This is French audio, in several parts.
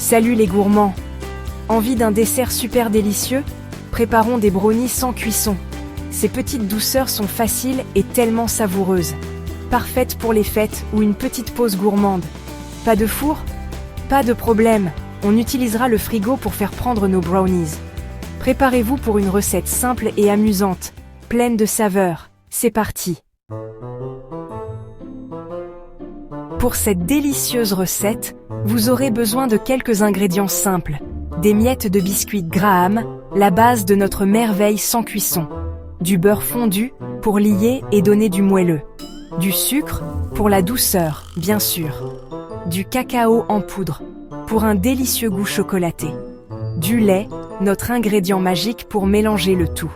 Salut les gourmands! Envie d'un dessert super délicieux? Préparons des brownies sans cuisson. Ces petites douceurs sont faciles et tellement savoureuses. Parfaites pour les fêtes ou une petite pause gourmande. Pas de four? Pas de problème, on utilisera le frigo pour faire prendre nos brownies. Préparez-vous pour une recette simple et amusante, pleine de saveurs. C'est parti! Pour cette délicieuse recette, vous aurez besoin de quelques ingrédients simples. Des miettes de biscuits Graham, la base de notre merveille sans cuisson. Du beurre fondu, pour lier et donner du moelleux. Du sucre, pour la douceur, bien sûr. Du cacao en poudre, pour un délicieux goût chocolaté. Du lait, notre ingrédient magique pour mélanger le tout.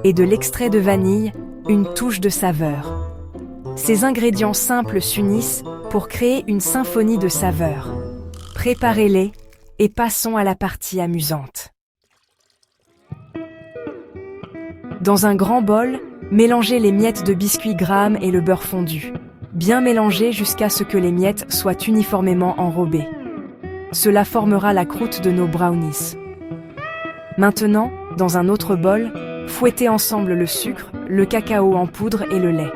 Et de l'extrait de vanille, une touche de saveur. Ces ingrédients simples s'unissent pour créer une symphonie de saveurs. Préparez-les et passons à la partie amusante. Dans un grand bol, mélangez les miettes de biscuits Graham et le beurre fondu. Bien mélanger jusqu'à ce que les miettes soient uniformément enrobées. Cela formera la croûte de nos brownies. Maintenant, dans un autre bol, fouettez ensemble le sucre, le cacao en poudre et le lait.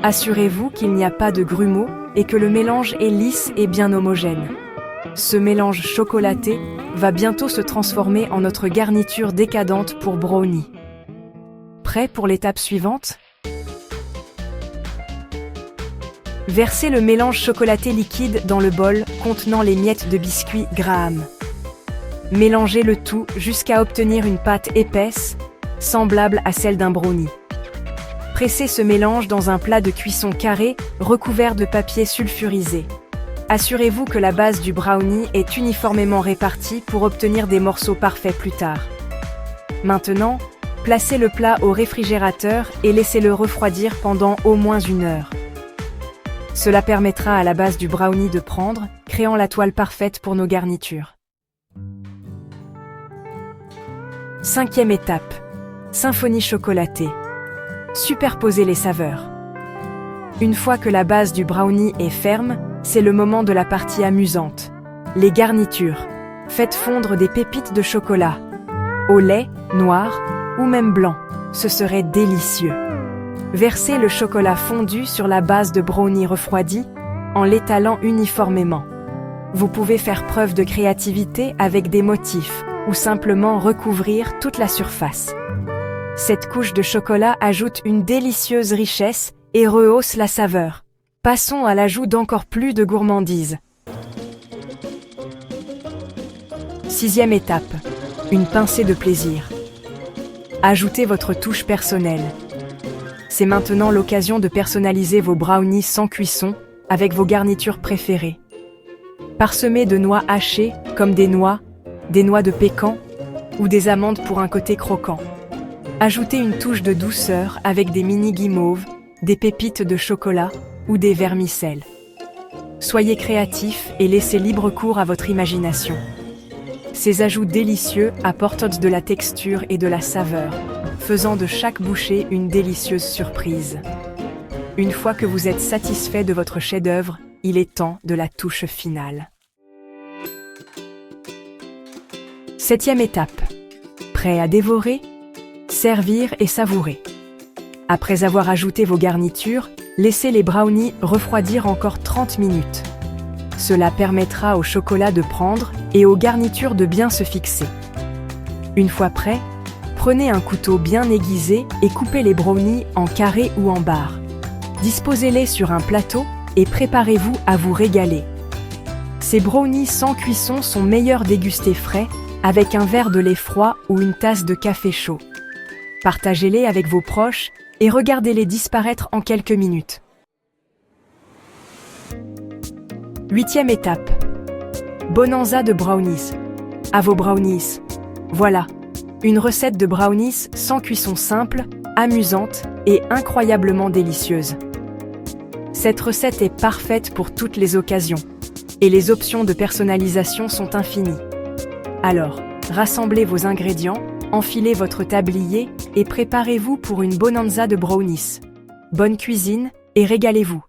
Assurez-vous qu'il n'y a pas de grumeaux et que le mélange est lisse et bien homogène. Ce mélange chocolaté va bientôt se transformer en notre garniture décadente pour brownie. Prêt pour l'étape suivante? Versez le mélange chocolaté liquide dans le bol contenant les miettes de biscuits Graham. Mélangez le tout jusqu'à obtenir une pâte épaisse, semblable à celle d'un brownie. Pressez ce mélange dans un plat de cuisson carré recouvert de papier sulfurisé. Assurez-vous que la base du brownie est uniformément répartie pour obtenir des morceaux parfaits plus tard. Maintenant, placez le plat au réfrigérateur et laissez-le refroidir pendant au moins 1 heure. Cela permettra à la base du brownie de prendre, créant la toile parfaite pour nos garnitures. 5e étape. Symphonie chocolatée. Superposez les saveurs. Une fois que la base du brownie est ferme, c'est le moment de la partie amusante. Les garnitures. Faites fondre des pépites de chocolat. Au lait, noir ou même blanc. Ce serait délicieux. Versez le chocolat fondu sur la base de brownie refroidi en l'étalant uniformément. Vous pouvez faire preuve de créativité avec des motifs ou simplement recouvrir toute la surface. Cette couche de chocolat ajoute une délicieuse richesse et rehausse la saveur. Passons à l'ajout d'encore plus de gourmandise. 6e étape. Une pincée de plaisir. Ajoutez votre touche personnelle. C'est maintenant l'occasion de personnaliser vos brownies sans cuisson avec vos garnitures préférées. Parsemez de noix hachées comme des noix de pécan ou des amandes pour un côté croquant. Ajoutez une touche de douceur avec des mini guimauves, des pépites de chocolat ou des vermicelles. Soyez créatifs et laissez libre cours à votre imagination. Ces ajouts délicieux apportent de la texture et de la saveur, faisant de chaque bouchée une délicieuse surprise. Une fois que vous êtes satisfait de votre chef-d'œuvre, il est temps de la touche finale. 7e étape. Prêt à dévorer? Servir et savourer. Après avoir ajouté vos garnitures, laissez les brownies refroidir encore 30 minutes. Cela permettra au chocolat de prendre et aux garnitures de bien se fixer. Une fois prêt, prenez un couteau bien aiguisé et coupez les brownies en carrés ou en barres. Disposez-les sur un plateau et préparez-vous à vous régaler. Ces brownies sans cuisson sont meilleurs dégustés frais avec un verre de lait froid ou une tasse de café chaud. Partagez-les avec vos proches et regardez-les disparaître en quelques minutes. 8e étape. Bonanza de brownies. À vos brownies. Voilà, une recette de brownies sans cuisson simple, amusante et incroyablement délicieuse. Cette recette est parfaite pour toutes les occasions et les options de personnalisation sont infinies. Alors, rassemblez vos ingrédients, enfilez votre tablier et préparez-vous pour une bonanza de brownies. Bonne cuisine et régalez-vous!